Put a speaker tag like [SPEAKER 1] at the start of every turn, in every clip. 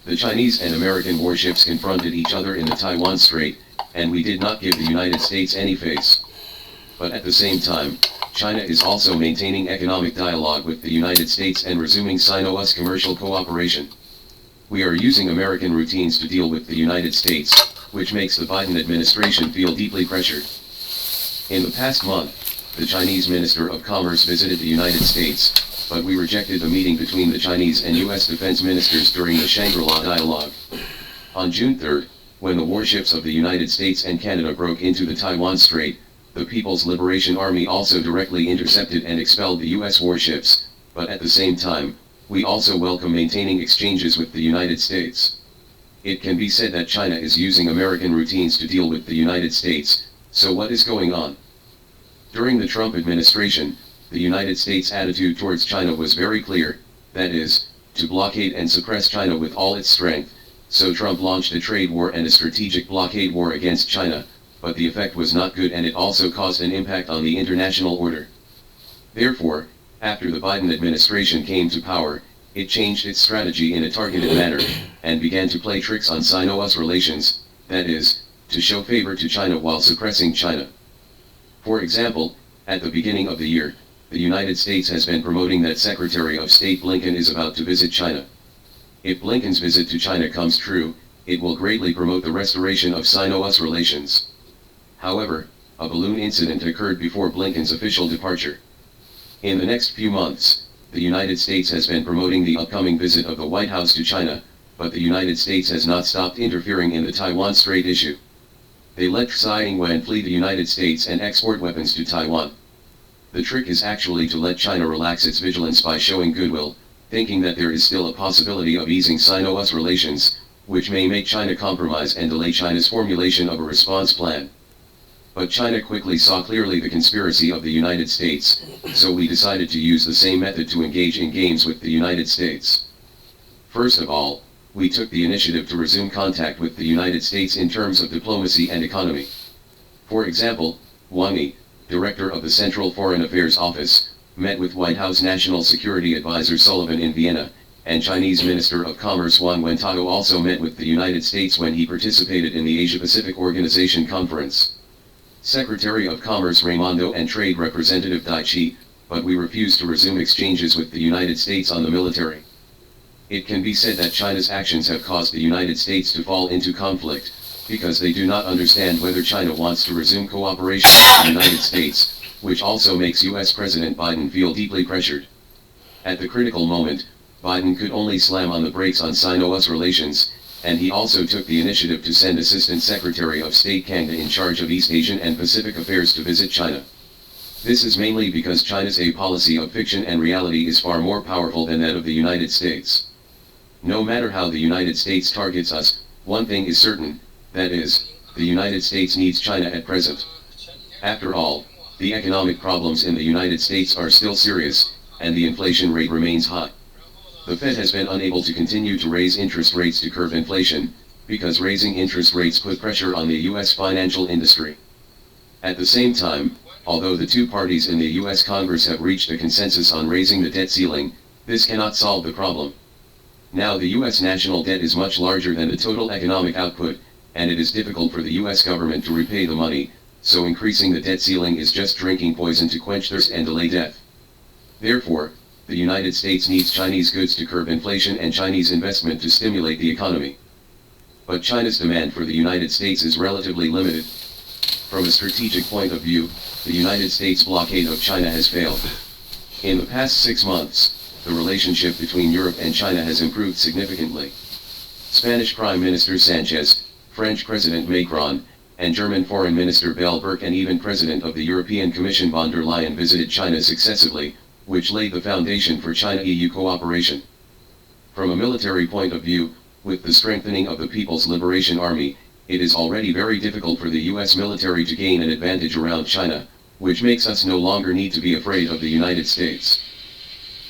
[SPEAKER 1] The Chinese and American warships confronted each other in the Taiwan Strait, and we did not give the United States any face. But at the same time, China is also maintaining economic dialogue with the United States and resuming Sino-U.S. commercial cooperation. We are using American routines to deal with the United States, which makes the Biden administration feel deeply pressured. In the past month, the Chinese Minister of Commerce visited the United States, but we rejected the meeting between the Chinese and U.S. defense ministers during the Shangri-La dialogue. On June 3, when the warships of the United States and Canada broke into the Taiwan Strait, the People's Liberation Army also directly intercepted and expelled the U.S. warships, but at the same time, we also welcome maintaining exchanges with the United States. It can be said that China is using American routines to deal with the United States, so what is going on? During the Trump administration, the United States' attitude towards China was very clear, that is, to blockade and suppress China with all its strength, so Trump launched a trade war and a strategic blockade war against China, but the effect was not good and it also caused an impact on the international order. Therefore, after the Biden administration came to power, it changed its strategy in a targeted manner, and began to play tricks on Sino-U.S. relations, that is, to show favor to China while suppressing China. For example, at the beginning of the year, the United States has been promoting that Secretary of State Blinken is about to visit China. If Blinken's visit to China comes true, it will greatly promote the restoration of Sino-U.S. relations. However, a balloon incident occurred before Blinken's official departure. In the next few months, the United States has been promoting the upcoming visit of the White House to China, but the United States has not stopped interfering in the Taiwan Strait issue. They let Tsai Ing-wen flee the United States and export weapons to Taiwan. The trick is actually to let China relax its vigilance by showing goodwill, thinking that there is still a possibility of easing Sino-U.S. relations, which may make China compromise and delay China's formulation of a response plan. But China quickly saw clearly the conspiracy of the United States, so we decided to use the same method to engage in games with the United States. First of all, we took the initiative to resume contact with the United States in terms of diplomacy and economy. For example, Wang Yi, director of the Central Foreign Affairs Office, met with White House National Security Advisor Sullivan in Vienna, and Chinese Minister of Commerce Wang Wentao also met with the United States when he participated in the Asia-Pacific Organization Conference. Secretary of Commerce Raimondo and Trade Representative Dai Chi, but we refused to resume exchanges with the United States on the military. It can be said that China's actions have caused the United States to fall into conflict, because they do not understand whether China wants to resume cooperation with the United States, which also makes U.S. President Biden feel deeply pressured. At the critical moment, Biden could only slam on the brakes on Sino-U.S. relations, and he also took the initiative to send Assistant Secretary of State Kang De in charge of East Asian and Pacific affairs to visit China. This is mainly because China's a policy of fiction and reality is far more powerful than that of the United States. No matter how the United States targets us, one thing is certain, that is, the United States needs China at present. After all, the economic problems in the United States are still serious, and the inflation rate remains high. The Fed has been unable to continue to raise interest rates to curb inflation, because raising interest rates put pressure on the U.S. financial industry. At the same time, although the two parties in the U.S. Congress have reached a consensus on raising the debt ceiling, this cannot solve the problem. Now the U.S. national debt is much larger than the total economic output, and it is difficult for the U.S. government to repay the money, so increasing the debt ceiling is just drinking poison to quench thirst and delay death. Therefore, the United States needs Chinese goods to curb inflation and Chinese investment to stimulate the economy. But China's demand for the United States is relatively limited. From a strategic point of view, the United States blockade of China has failed. In the past 6 months, the relationship between Europe and China has improved significantly. Spanish Prime Minister Sanchez, French President Macron, and German Foreign Minister Baerbock and even President of the European Commission von der Leyen visited China successively, which laid the foundation for China-EU cooperation. From a military point of view, with the strengthening of the People's Liberation Army, it is already very difficult for the U.S. military to gain an advantage around China, which makes us no longer need to be afraid of the United States.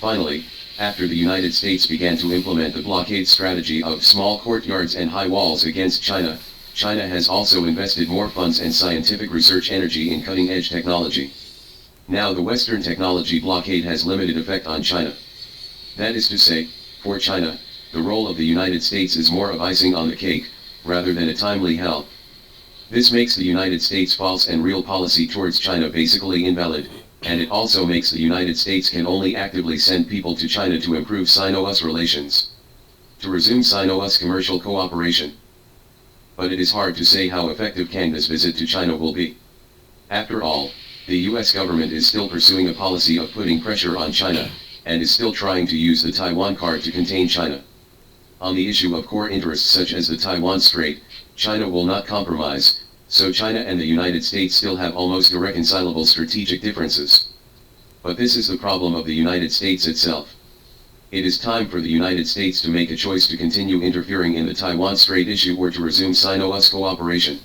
[SPEAKER 1] Finally, after the United States began to implement the blockade strategy of small courtyards and high walls against China, China has also invested more funds and scientific research energy in cutting-edge technology. Now the Western technology blockade has limited effect on China. That is to say, for China, the role of the United States is more of icing on the cake, rather than a timely help. This makes the United States' false and real policy towards China basically invalid, and it also makes the United States can only actively send people to China to improve Sino-U.S. relations, to resume Sino-U.S. commercial cooperation. But it is hard to say how effective Kang's visit to China will be. After all, the U.S. government is still pursuing a policy of putting pressure on China, and is still trying to use the Taiwan card to contain China. On the issue of core interests such as the Taiwan Strait, China will not compromise, so China and the United States still have almost irreconcilable strategic differences. But this is the problem of the United States itself. It is time for the United States to make a choice to continue interfering in the Taiwan Strait issue or to resume Sino-U.S. cooperation.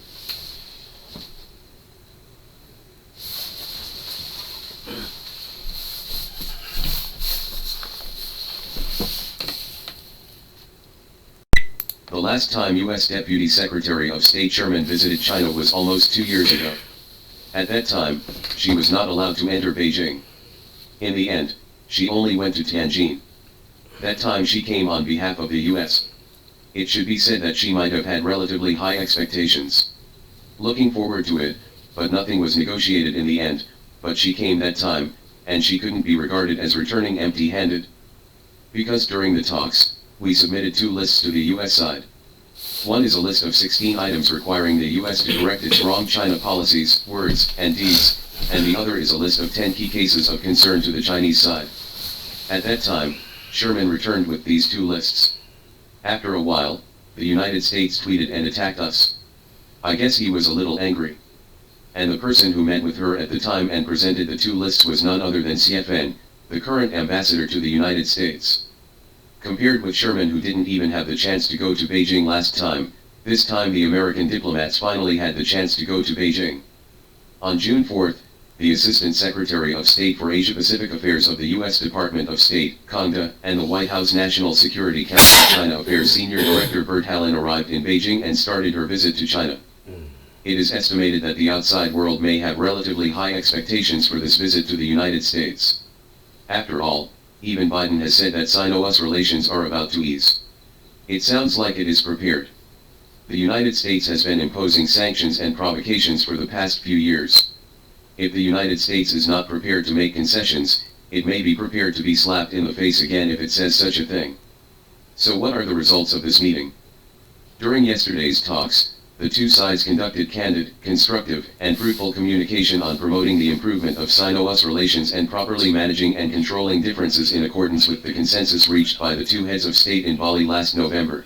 [SPEAKER 1] The last time U.S. Deputy Secretary of State Sherman visited China was almost 2 years ago. At that time, she was not allowed to enter Beijing. In the end, she only went to Tianjin. That time she came on behalf of the U.S. It should be said that she might have had relatively high expectations. Looking forward to it, but nothing was negotiated in the end, but she came that time, and she couldn't be regarded as returning empty-handed. Because during the talks, we submitted 2 lists to the U.S. side. One is a list of 16 items requiring the U.S. to correct its wrong China policies, words, and deeds, and the other is a list of 10 key cases of concern to the Chinese side. At that time, Sherman returned with these 2 lists. After a while, the United States tweeted and attacked us. I guess he was a little angry. And the person who met with her at the time and presented the 2 lists was none other than CFN, the current ambassador to the United States. Compared with Sherman, who didn't even have the chance to go to Beijing last time, this time the American diplomats finally had the chance to go to Beijing. On June 4th, the Assistant Secretary of State for Asia-Pacific Affairs of the U.S. Department of State, Kangda, and the White House National Security Council China Affairs Senior Director Bert Hallen arrived in Beijing and started her visit to China. It is estimated that the outside world may have relatively high expectations for this visit to the United States. After all, even Biden has said that Sino-U.S. relations are about to ease. It sounds like it is prepared. The United States has been imposing sanctions and provocations for the past few years. If the United States is not prepared to make concessions, it may be prepared to be slapped in the face again if it says such a thing. So what are the results of this meeting? During yesterday's talks, the 2 sides conducted candid, constructive, and fruitful communication on promoting the improvement of Sino-U.S. relations and properly managing and controlling differences in accordance with the consensus reached by the 2 heads of state in Bali last November.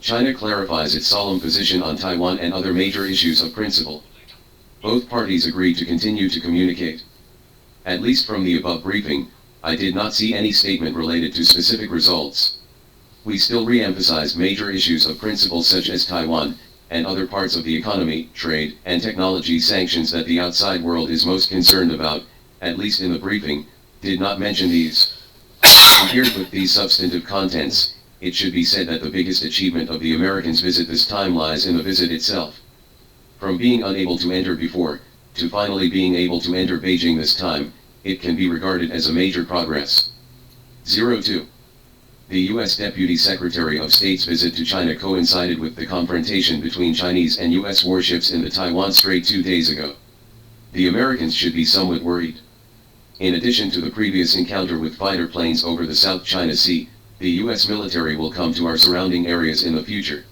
[SPEAKER 1] China clarifies its solemn position on Taiwan and other major issues of principle. Both parties agreed to continue to communicate. At least from the above briefing, I did not see any statement related to specific results. We still re-emphasized major issues of principle such as Taiwan, and other parts of the economy, trade, and technology sanctions that the outside world is most concerned about, at least in the briefing, did not mention these. Compared with these substantive contents, it should be said that the biggest achievement of the Americans' visit this time lies in the visit itself. From being unable to enter before, to finally being able to enter Beijing this time, it can be regarded as a major progress. 02. The U.S. Deputy Secretary of State's visit to China coincided with the confrontation between Chinese and U.S. warships in the Taiwan Strait 2 days ago. The Americans should be somewhat worried. In addition to the previous encounter with fighter planes over the South China Sea, the U.S. military will come to our surrounding areas in the future.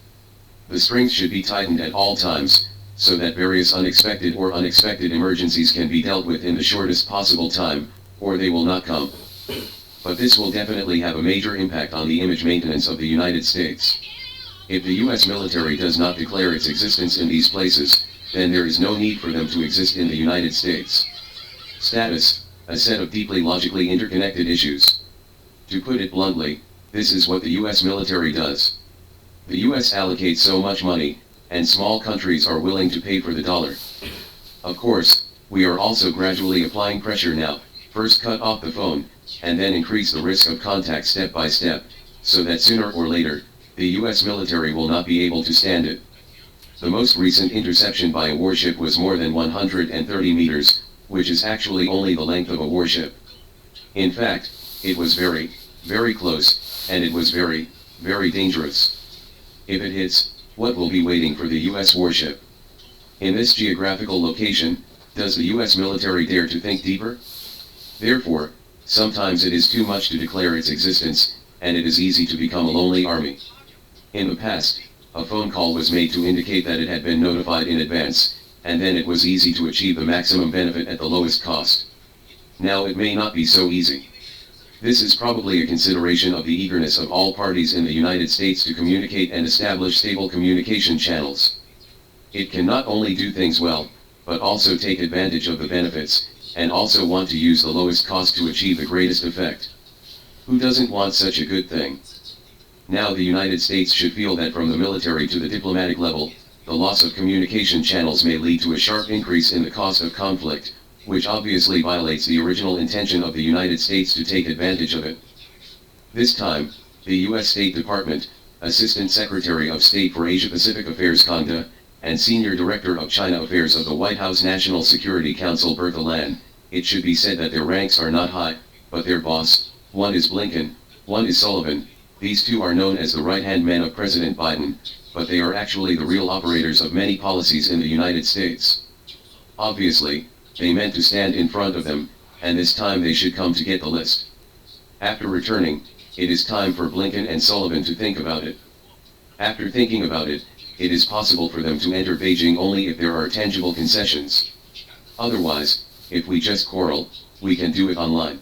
[SPEAKER 1] The strings should be tightened at all times, so that various unexpected or unexpected emergencies can be dealt with in the shortest possible time, or they will not come. But this will definitely have a major impact on the image maintenance of the United States. If the U.S. military does not declare its existence in these places, then there is no need for them to exist in the United States. Status, a set of deeply logically interconnected issues. To put it bluntly, this is what the U.S. military does. The U.S. allocates so much money, and small countries are willing to pay for the dollar. Of course, we are also gradually applying pressure now, first cut off the phone, and then increase the risk of contact step by step, so that sooner or later, the U.S. military will not be able to stand it. The most recent interception by a warship was more than 130 meters, which is actually only the length of a warship. In fact, it was very, very close, and it was very, Very dangerous. If it hits, what will be waiting for the US warship? In this geographical location, does the US military dare to think deeper? Therefore, sometimes it is too much to declare its existence, and it is easy to become a lonely army. In the past, a phone call was made to indicate that it had been notified in advance, and then it was easy to achieve the maximum benefit at the lowest cost. Now it may not be so easy. This is probably a consideration of the eagerness of all parties in the United States to communicate and establish stable communication channels. It can not only do things well, but also take advantage of the benefits, and also want to use the lowest cost to achieve the greatest effect. Who doesn't want such a good thing? Now the United States should feel that from the military to the diplomatic level, the loss of communication channels may lead to a sharp increase in the cost of conflict, which obviously violates the original intention of the United States to take advantage of it. This time, the U.S. State Department, Assistant Secretary of State for Asia-Pacific Affairs Kangda, and Senior Director of China Affairs of the White House National Security Council Bertha Lan, it should be said that their ranks are not high, but their boss, one is Blinken, one is Sullivan. These two are known as the right-hand men of President Biden, but they are actually the real operators of many policies in the United States. Obviously, they meant to stand in front of them, and this time they should come to get the list. After returning, it is time for Blinken and Sullivan to think about it. After thinking about it, it is possible for them to enter Beijing only if there are tangible concessions. Otherwise, if we just quarrel, we can do it online.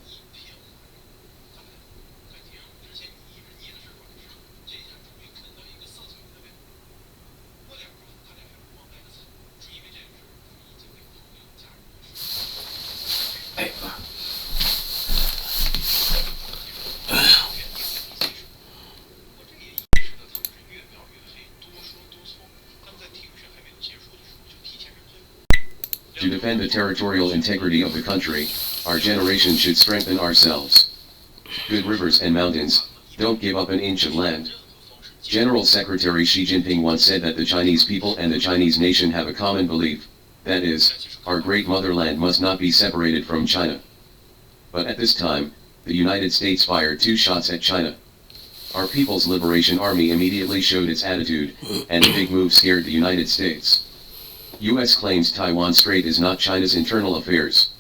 [SPEAKER 1] To defend the territorial integrity of the country, our generation should strengthen ourselves. Good rivers and mountains, don't give up an inch of land. General Secretary Xi Jinping once said that the Chinese people and the Chinese nation have a common belief, that is, our great motherland must not be separated from China. But at this time, the United States fired 2 shots at China. Our People's Liberation Army immediately showed its attitude, and a big move scared the United States. U.S. claims Taiwan Strait is not China's internal affairs.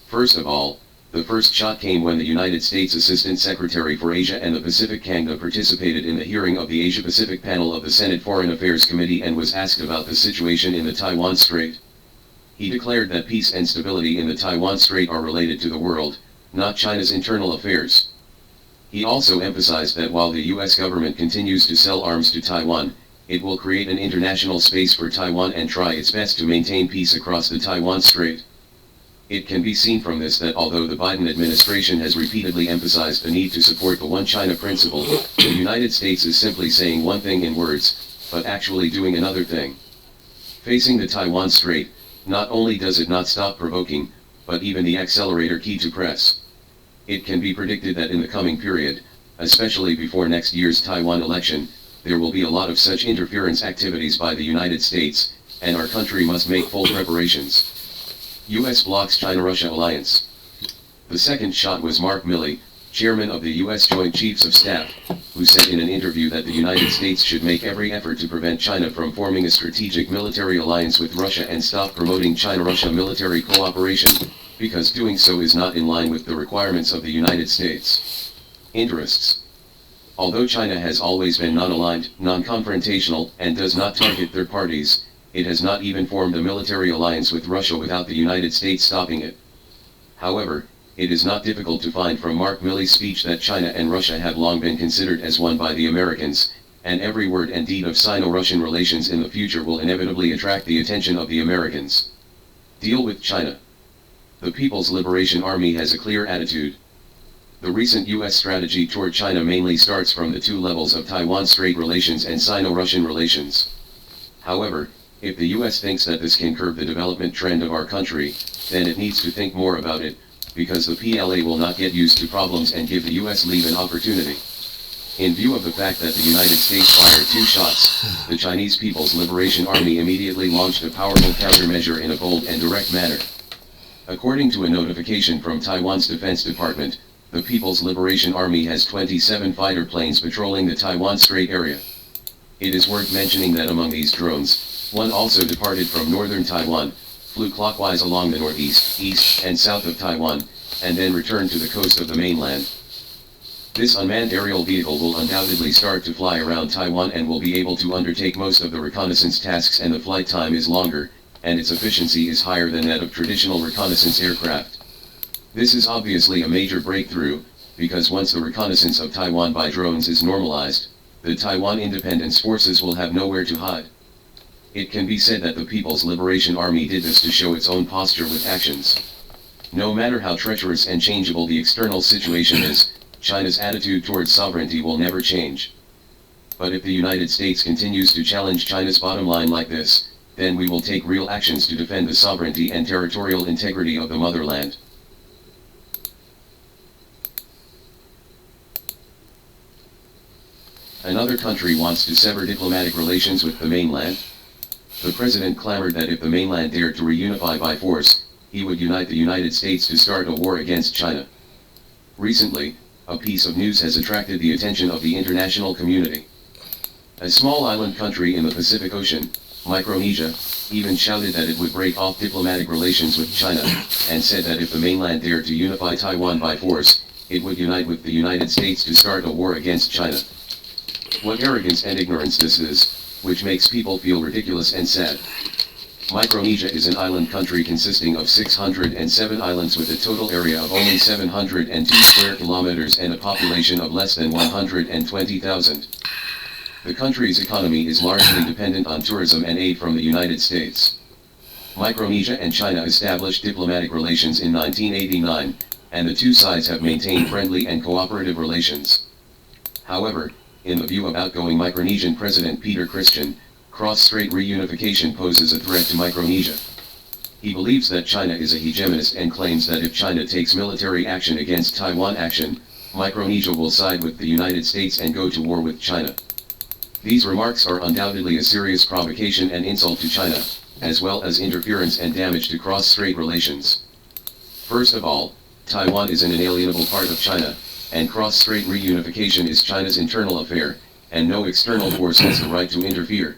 [SPEAKER 1] First of all, the first shot came when the United States Assistant Secretary for Asia and the Pacific Kangda participated in the hearing of the Asia-Pacific panel of the Senate Foreign Affairs Committee and was asked about the situation in the Taiwan Strait. He declared that peace and stability in the Taiwan Strait are related to the world, not China's internal affairs. He also emphasized that while the U.S. government continues to sell arms to Taiwan, it will create an international space for Taiwan and try its best to maintain peace across the Taiwan Strait. It can be seen from this that although the Biden administration has repeatedly emphasized the need to support the One China principle, the United States is simply saying one thing in words, but actually doing another thing. Facing the Taiwan Strait, not only does it not stop provoking, but even the accelerator key to press. It can be predicted that in the coming period, especially before next year's Taiwan election, there will be a lot of such interference activities by the United States, and our country must make full preparations. U.S. blocks China-Russia alliance. The second shot was Mark Milley, chairman of the U.S. Joint Chiefs of Staff, who said in an interview that the United States should make every effort to prevent China from forming a strategic military alliance with Russia and stop promoting China-Russia military cooperation, because doing so is not in line with the requirements of the United States interests. Although China has always been non-aligned, non-confrontational, and does not target third parties, it has not even formed a military alliance with Russia without the United States stopping it. However, it is not difficult to find from Mark Milley's speech that China and Russia have long been considered as one by the Americans, and every word and deed of Sino-Russian relations in the future will inevitably attract the attention of the Americans. Deal with China. The People's Liberation Army has a clear attitude. The recent U.S. strategy toward China mainly starts from the 2 levels of Taiwan Strait relations and Sino-Russian relations. However, if the U.S. thinks that this can curb the development trend of our country, then it needs to think more about it, because the PLA will not get used to problems and give the U.S. leave an opportunity. In view of the fact that the United States fired 2 shots, the Chinese People's Liberation Army immediately launched a powerful countermeasure in a bold and direct manner. According to a notification from Taiwan's Defense Department, the People's Liberation Army has 27 fighter planes patrolling the Taiwan Strait area. It is worth mentioning that among these drones, one also departed from northern Taiwan, flew clockwise along the northeast, east, and south of Taiwan, and then returned to the coast of the mainland. This unmanned aerial vehicle will undoubtedly start to fly around Taiwan and will be able to undertake most of the reconnaissance tasks, and the flight time is longer, and its efficiency is higher than that of traditional reconnaissance aircraft. This is obviously a major breakthrough, because once the reconnaissance of Taiwan by drones is normalized, the Taiwan Independence Forces will have nowhere to hide. It can be said that the People's Liberation Army did this to show its own posture with actions. No matter how treacherous and changeable the external situation is, China's attitude towards sovereignty will never change. But if the United States continues to challenge China's bottom line like this, then we will take real actions to defend the sovereignty and territorial integrity of the motherland. Another country wants to sever diplomatic relations with the mainland. The president clamored that if the mainland dared to reunify by force, he would unite the United States to start a war against China. Recently, a piece of news has attracted the attention of the international community. A small island country in the Pacific Ocean, Micronesia, even shouted that it would break off diplomatic relations with China, and said that if the mainland dared to unify Taiwan by force, it would unite with the United States to start a war against China. What arrogance and ignorance this is, which makes people feel ridiculous and sad. Micronesia is an island country consisting of 607 islands with a total area of only 702 square kilometers and a population of less than 120,000. The country's economy is largely dependent on tourism and aid from the United States. Micronesia and China established diplomatic relations in 1989, and the two sides have maintained friendly and cooperative relations. However, in the view of outgoing Micronesian President Peter Christian, cross-strait reunification poses a threat to Micronesia. He believes that China is a hegemonist and claims that if China takes military action against Taiwan action, Micronesia will side with the United States and go to war with China. These remarks are undoubtedly a serious provocation and insult to China, as well as interference and damage to cross-strait relations. First of all, Taiwan is an inalienable part of China, and cross-strait reunification is China's internal affair, and no external force has the right to interfere.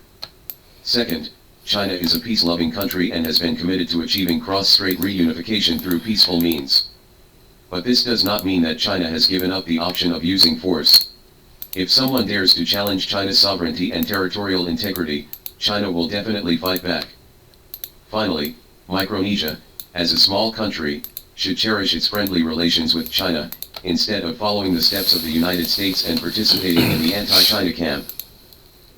[SPEAKER 1] Second, China is a peace-loving country and has been committed to achieving cross-strait reunification through peaceful means. But this does not mean that China has given up the option of using force. If someone dares to challenge China's sovereignty and territorial integrity, China will definitely fight back. Finally, Micronesia, as a small country, should cherish its friendly relations with China, instead of following the steps of the United States and participating in the anti-China camp.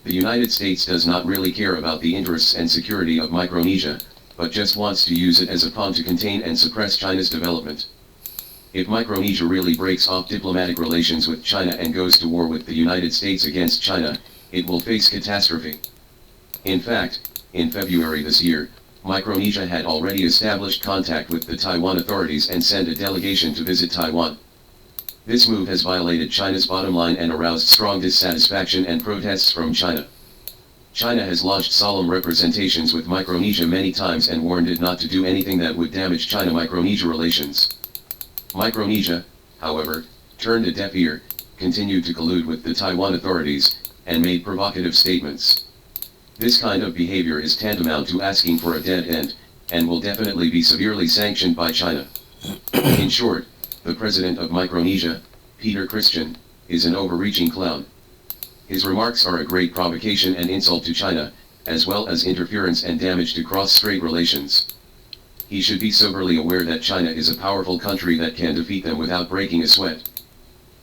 [SPEAKER 1] The United States does not really care about the interests and security of Micronesia, but just wants to use it as a pawn to contain and suppress China's development. If Micronesia really breaks off diplomatic relations with China and goes to war with the United States against China, it will face catastrophe. In fact, in February this year, Micronesia had already established contact with the Taiwan authorities and sent a delegation to visit Taiwan. This move has violated China's bottom line and aroused strong dissatisfaction and protests from China. China has lodged solemn representations with Micronesia many times and warned it not to do anything that would damage China-Micronesia relations. Micronesia, however, turned a deaf ear, continued to collude with the Taiwan authorities, and made provocative statements. This kind of behavior is tantamount to asking for a dead end, and will definitely be severely sanctioned by China. In short, the president of Micronesia, Peter Christian, is an overreaching clown. His remarks are a great provocation and insult to China, as well as interference and damage to cross-strait relations. He should be soberly aware that China is a powerful country that can defeat them without breaking a sweat.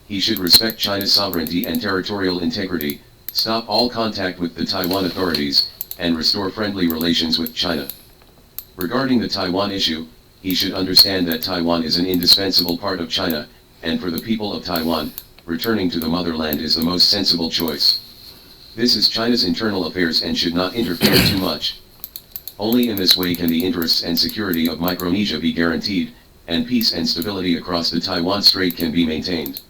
[SPEAKER 1] He should respect China's sovereignty and territorial integrity, stop all contact with the Taiwan authorities, and restore friendly relations with China. Regarding the Taiwan issue, he should understand that Taiwan is an indispensable part of China, and for the people of Taiwan, returning to the motherland is the most sensible choice. This is China's internal affairs and should not interfere too much. Only in this way can the interests and security of Micronesia be guaranteed, and peace and stability across the Taiwan Strait can be maintained.